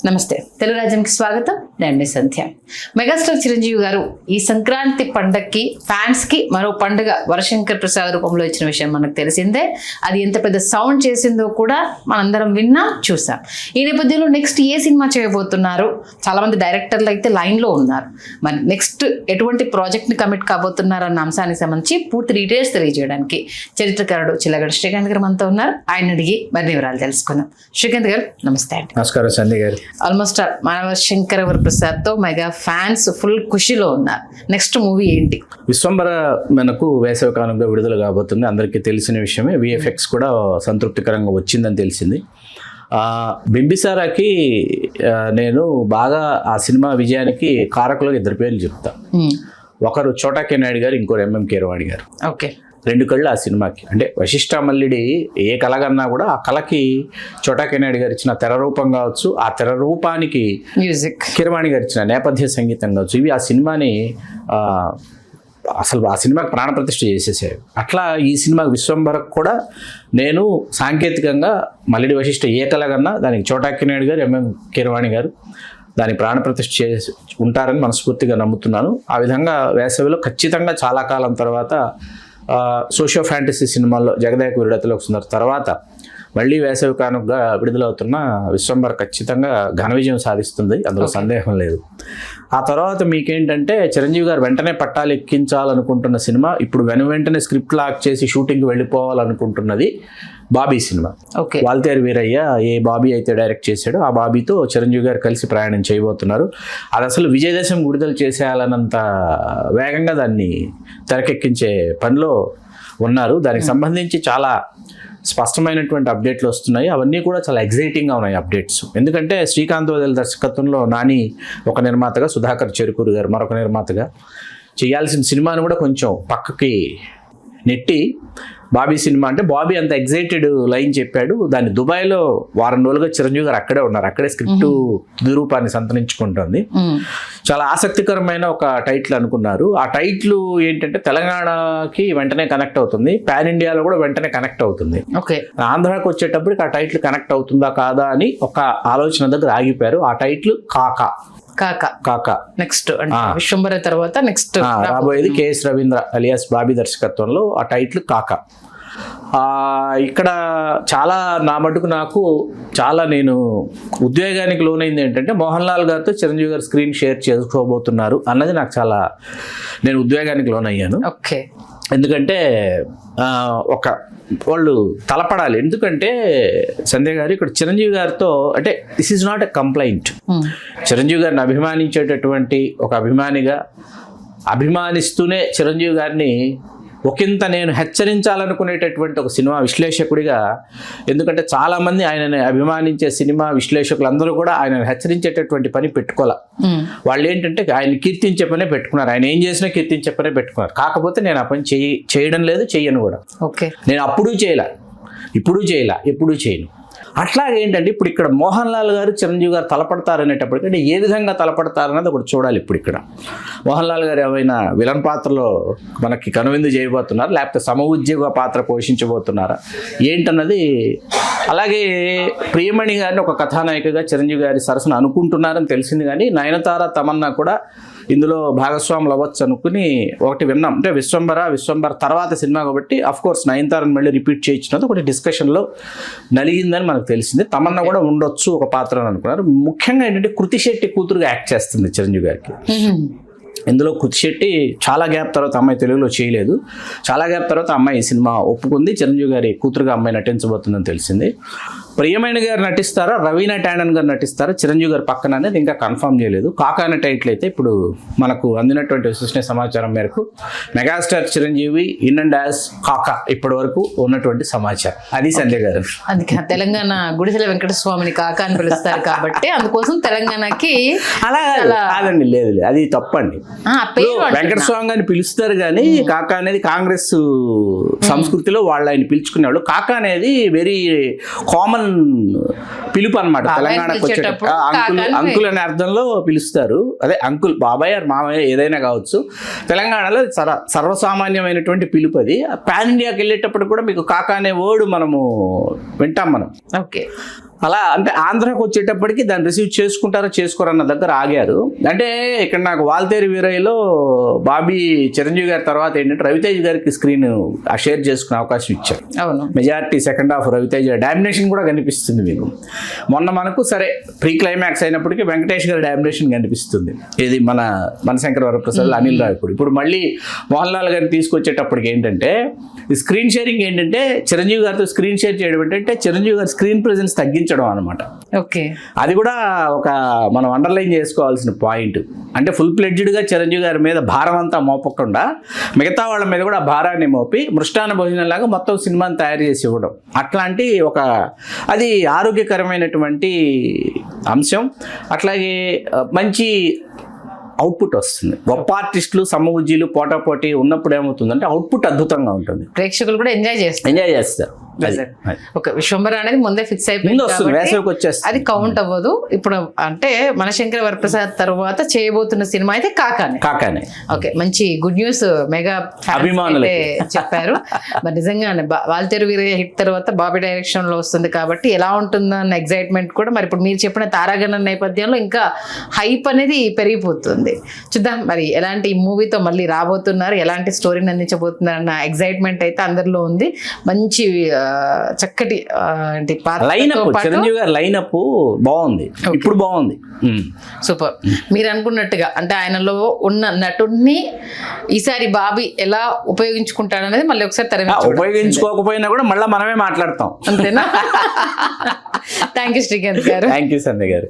నమస్తే, తెలుగు రాజ్యంకి స్వాగతం. నేను మీ సంధ్య. మెగాస్టార్ చిరంజీవి గారు ఈ సంక్రాంతి పండగకి ఫ్యాన్స్ కి మరో పండుగ వరశంకర్ ప్రసాద్ రూపంలో ఇచ్చిన విషయం మనకు తెలిసిందే. అది ఎంత పెద్ద సౌండ్ చేసిందో కూడా మనందరం విన్నాం, చూసాం. ఈ నేపథ్యంలో నెక్స్ట్ ఏ సినిమా చేయబోతున్నారు? చాలా మంది డైరెక్టర్లు అయితే లైన్ లో ఉన్నారు. మరి నెక్స్ట్ ఎటువంటి ప్రాజెక్ట్ ని కమిట్ కాబోతున్నారు అన్న అంశానికి సంబంధించి పూర్తి డీటెయిల్స్ తెలియజేయడానికి చరిత్రకారుడు చిల్లగడ శ్రీకాంత్ గారు మనతో ఉన్నారు. ఆయన అడిగి మరిన్ని వివరాలు తెలుసుకుందాం. శ్రీకాంత్ గారు నమస్తే అండి. నమస్కారం సంధ్య గారు. ఆల్మోస్ట్ మానవశంకర ప్రసాద్ తో మెగా ఫ్యాన్స్ ఫుల్ ఖుషిలో ఉన్నారు. నెక్స్ట్ మూవీ ఏంటి? విశ్వంబర మనకు వేసవి కాలంలో విడుదల కాబోతుంది. అందరికీ తెలిసిన విషయమే. విఎఫ్ఎక్స్ కూడా సంతృప్తికరంగా వచ్చిందని తెలిసింది. బింబిసారాకి నేను బాగా ఆ సినిమా విజయానికి కారకులు ఇద్దరు పేర్లు చెప్తా. ఒకరు చోటా కే నాయుడు గారు, ఇంకోరు ఎంఎం కీరవాణి గారు. ఓకే, రెండు కళ్ళు ఆ సినిమాకి. అంటే వశిష్ఠ మల్లిడి ఏ కళ కన్నా కూడా ఆ కళకి చోటా కే నాయుడు గారు ఇచ్చిన తెర రూపం కావచ్చు, ఆ తెర రూపానికి మ్యూజిక్ కీరవాణి గారు ఇచ్చిన నేపథ్య సంగీతం కావచ్చు, ఇవి ఆ సినిమాని అసలు ఆ సినిమాకి ప్రాణప్రతిష్ఠ చేసేసారు. అట్లా ఈ సినిమాకి విశ్వంబరకు కూడా నేను సాంకేతికంగా మల్లిడి వశిష్ఠ ఏ కళ కన్నా దానికి చోటా కే నాయుడు గారు, ఎంఎం కీరవాణి గారు దాని ప్రాణప్రతిష్ఠ చేసి ఉంటారని మనస్ఫూర్తిగా నమ్ముతున్నాను. ఆ విధంగా వేసవిలో ఖచ్చితంగా చాలా కాలం తర్వాత సోషియో ఫ్యాంటసీ సినిమాల్లో జగదేక వీరుడతలోకి వస్తున్న తర్వాత మళ్ళీ వేసవి కానుకగా విడుదలవుతున్న విశ్వంబర్ ఖచ్చితంగా ఘన విజయం సాధిస్తుంది, అందులో సందేహం లేదు. ఆ తర్వాత మీకేంటంటే చిరంజీవి గారు వెంటనే పట్టాలు ఎక్కించాలనుకుంటున్న సినిమా, ఇప్పుడు వెంటనే స్క్రిప్ట్ లాక్ చేసి షూటింగ్కి వెళ్ళిపోవాలనుకుంటున్నది బాబీ సినిమా. వాల్తేరు వీరయ్య ఏ బాబీ అయితే డైరెక్ట్ చేశాడో ఆ బాబీతో చిరంజీవి గారు కలిసి ప్రయాణం చేయబోతున్నారు. అది అసలు విజయదశమి విడుదల చేసేయాలన్నంత వేగంగా దాన్ని తెరకెక్కించే పనిలో ఉన్నారు. దానికి సంబంధించి చాలా స్పష్టమైనటువంటి అప్డేట్లు వస్తున్నాయి. అవన్నీ కూడా చాలా ఎగ్జైటింగ్గా ఉన్నాయి అప్డేట్స్. ఎందుకంటే శ్రీకాంత్ వదల దర్శకత్వంలో నాని ఒక నిర్మాతగా, సుధాకర్ చెరుకూరు గారు మరొక నిర్మాతగా చేయాల్సిన సినిమాను కూడా కొంచెం పక్కకి నెట్టి బాబీ సినిమా అంటే బాబీ అంత ఎగ్జైటెడ్ లైన్ చెప్పాడు. దాన్ని దుబాయ్లో వారం రోజులుగా చిరంజీవి గారు అక్కడే ఉన్నారు. అక్కడే స్క్రిప్ట్ దురూపాన్ని సంతరించుకుంటుంది. చాలా ఆసక్తికరమైన ఒక టైటిల్ అనుకున్నారు. ఆ టైటిల్ ఏంటంటే తెలంగాణకి వెంటనే కనెక్ట్ అవుతుంది, పాన్ ఇండియాలో కూడా వెంటనే కనెక్ట్ అవుతుంది. ఆంధ్రాకి వచ్చేటప్పటికి ఆ టైటిల్ కనెక్ట్ అవుతుందా కాదా అని ఒక ఆలోచన దగ్గర ఆగిపోయారు. ఆ టైటిల్ కాకా నెక్స్ట్ విశ్వంబర తర్వాత నెక్స్ట్ రాబోయేది కెఎస్ రవీంద్ర అలియాస్ బాబీ దర్శకత్వంలో ఆ టైటిల్ కాకా. ఇక్కడ చాలా నా మటుకు నాకు చాలా నేను ఉద్వేగానికి లోనైంది ఏంటంటే మోహన్ లాల్ గారితో చిరంజీవి గారు స్క్రీన్ షేర్ చేసుకోబోతున్నారు అన్నది నాకు చాలా నేను ఉద్వేగానికి లోనయ్యాను. ఓకే, ఎందుకంటే వాళ్ళు తలపడాలి. ఎందుకంటే సంధ్య గారు ఇక్కడ చిరంజీవి గారితో అంటే this is not a complaint. Chiranjeevi గారిని అభిమానించేటటువంటి ఒక అభిమానిగా అభిమానిస్తూనే చిరంజీవి గారిని ఒకంత నేను హెచ్చరించాలనుకునేటటువంటి ఒక సినిమా విశ్లేషకుడిగా, ఎందుకంటే చాలామంది ఆయనని అభిమానించే సినిమా విశ్లేషకులందరూ కూడా ఆయనను హెచ్చరించేటటువంటి పని పెట్టుకోవాలి. వాళ్ళు ఏంటంటే ఆయన కీర్తించే పనే పెట్టుకున్నారు. ఆయన ఏం చేసినా కీర్తించే పనే పెట్టుకున్నారు. కాకపోతే నేను ఆ పని చేయడం లేదు, చెయ్యను కూడా. నేను అప్పుడు చేయలే, ఇప్పుడు చేయలే, ఎప్పుడూ చేయను. అట్లాగేంటంటే ఇప్పుడు ఇక్కడ మోహన్ లాల్ గారు చిరంజీవి గారు తలపడతారనేటప్పటికంటే ఏ విధంగా తలపడతారన్నది ఒకటి చూడాలి. ఇప్పుడు ఇక్కడ మోహన్ లాల్ గారు ఏమైనా విలన్ పాత్రలో మనకి కనువిందు చేయబోతున్నారు, లేకపోతే సమఉద్యోగ పాత్ర పోషించబోతున్నారా ఏంటన్నది. అలాగే ప్రియమణి గారిని ఒక కథానాయికగా చిరంజీవి గారి సరసన అనుకుంటున్నారని తెలిసింది. కానీ నయనతార తమన్నా కూడా ఇందులో భాగస్వాములు అవ్వచ్చు అనుకుని ఒకటి విన్నాం. అంటే విశ్వంబర తర్వాత సినిమా కాబట్టి అఫ్కోర్స్ నయనతారని మళ్ళీ రిపీట్ చేయించినది ఒకటి డిస్కషన్లో నలిగిందని మనకు తెలిసింది. తమన్నా కూడా ఉండొచ్చు ఒక పాత్ర అని అనుకున్నారు. ముఖ్యంగా ఏంటంటే కృతి శెట్టి కూతురుగా యాక్ట్ చేస్తుంది చిరంజీవి గారికి. ఇందులో కృతి శెట్టి చాలా గ్యాప్ తర్వాత అమ్మాయి తెలుగులో చేయలేదు. చాలా గ్యాప్ తర్వాత అమ్మాయి ఈ సినిమా ఒప్పుకుంది. చిరంజీవి గారి కూతురుగా అమ్మాయి నటించబోతుందని తెలిసింది. ప్రియమైన గారు నటిస్తారా, రవీనా టాండన్ గారు నటిస్తారా చిరంజీవి గారు పక్కన అనేది ఇంకా కన్ఫర్మ్ చేయలేదు. కాకా అనే టైటిల్ అయితే ఇప్పుడు మనకు అందినటువంటి విశ్వసనీయ సమాచారం మేరకు megastar Chiranjeevi in and as కాకా ఇప్పటి వరకు ఉన్నటువంటి సమాచారం. అది సంజయ్ గారు. అందుకే తెలంగాణ గుడిసెల వెంకటస్వామిని కాకా అని పిలుస్తారు కాబట్టి అందుకోసం తెలంగాణకి అలా కాదండి. లేదు, అది తప్పండి. వెంకటస్వామి గారిని పిలుస్తారు కానీ కాకా అనేది కాంగ్రెస్ సంస్కృతిలో వాళ్ళు ఆయన పిలుచుకునేవాళ్ళు. కాకా అనేది వెరీ కామన్ పిలుపు అనమాట. తెలంగాణకు వచ్చేటప్పుడు అంకుల్ అనే అర్థంలో పిలుస్తారు. అదే అంకుల్, బాబాయ్ ఆర్ మామయ్య ఏదైనా కావచ్చు. తెలంగాణలో సర్వసామాన్యమైనటువంటి పిలుపు అది. పాన్ ఇండియాకి వెళ్ళేటప్పుడు కూడా మీకు కాకా అనే వర్డ్ మనము వింటాం మనం. ఓకే, అలా అంటే ఆంధ్రాకి వచ్చేటప్పటికి దాన్ని రిసీవ్ చేసుకుంటారో చేసుకోరన్న దగ్గర ఆగారు. అంటే ఇక్కడ నాకు వాల్తేరు వీరయ్యలో బాబీ చిరంజీవి గారి తర్వాత ఏంటంటే రవితేజ్ గారికి స్క్రీన్ షేర్ చేసుకునే అవకాశం ఇచ్చారు. అవును, majority second half Ravitej domination కూడా కనిపిస్తుంది మీకు. మొన్న మనకు సరే ప్రీ క్లైమాక్స్ అయినప్పటికీ వెంకటేష్ గారి డామినేషన్ కనిపిస్తుంది. ఇది మన మనశంకర వరప్రసాద్, అనిల్ రావిపూడి. ఇప్పుడు మళ్ళీ మోహన్ లాల్ గారిని తీసుకొచ్చేటప్పటికి ఏంటంటే ఈ స్క్రీన్ షేరింగ్ ఏంటంటే చిరంజీవి గారితో స్క్రీన్ షేర్ చేయడం ఏంటంటే చిరంజీవి గారి స్క్రీన్ ప్రెజెన్స్ తగ్గించడం అనమాట. ఓకే, అది కూడా ఒక మనం అండర్లైన్ చేసుకోవాల్సిన పాయింట్. అంటే ఫుల్ ప్లెడ్జ్డ్గా చిరంజీవి గారి మీద భారం అంతా మోపకుండా మిగతా వాళ్ళ మీద కూడా భారాన్ని మోపి మృష్టాన్న భోజనంలాగా మొత్తం సినిమాని తయారు చేసి ఇవ్వడం, అట్లాంటి ఒక అది ఆరోగ్యకరమైనటువంటి అంశం. అట్లాగే మంచి అవుట్పుట్ వస్తుంది. గొప్ప ఆర్టిస్టులు సమవుజ్జీలు పోటాపోటీ ఉన్నప్పుడు ఏమవుతుందంటే అవుట్పుట్ అద్భుతంగా ఉంటుంది, ప్రేక్షకులు కూడా ఎంజాయ్ చేస్తారు. ఒక విశ్వంబర అనేది ముందే ఫిక్స్ అయిపోయింది, వేసవికి వచ్చేస్తుంది, అది కౌంట్ అవ్వదు. ఇప్పుడు అంటే మనశంకర వరప్రసాద్ తర్వాత చేయబోతున్న సినిమా అయితే కాకానే. ఓకే, మంచి గుడ్ న్యూస్ మెగా అభిమానులు చెప్పారు. మరి నిజంగానే వాల్తేరు వీరయ్య హిట్ తర్వాత బాబీ డైరెక్షన్ లో వస్తుంది కాబట్టి ఎలా ఉంటుందన్న ఎగ్జైట్మెంట్ కూడా మరి ఇప్పుడు మీరు చెప్పిన తారాగణ నేపథ్యంలో ఇంకా హైప్ అనేది పెరిగిపోతుంది. చూద్దాం మరి ఎలాంటి మూవీతో మళ్ళీ రాబోతున్నారు, ఎలాంటి స్టోరీని అందించబోతున్నారు అన్న ఎగ్జైట్మెంట్ అయితే అందరిలో ఉంది. మంచి చక్కటి లైనప్, చిరంజీవి గారి లైనప్ బాగుంది, ఇప్పుడు బాగుంది, సూపర్. మీరు అనుకున్నట్టుగా అంటే ఆయనలో ఉన్న నటుడిని ఈసారి బాబీ ఎలా ఉపయోగించుకుంటాడనేది మళ్ళీ ఒకసారి ఉపయోగించుకోకపోయినా కూడా మళ్ళీ మనమే మాట్లాడతాం, అంతేనా? థ్యాంక్ యూ శ్రీకాంత్ గారు. థ్యాంక్ యూ సంధ్య గారు.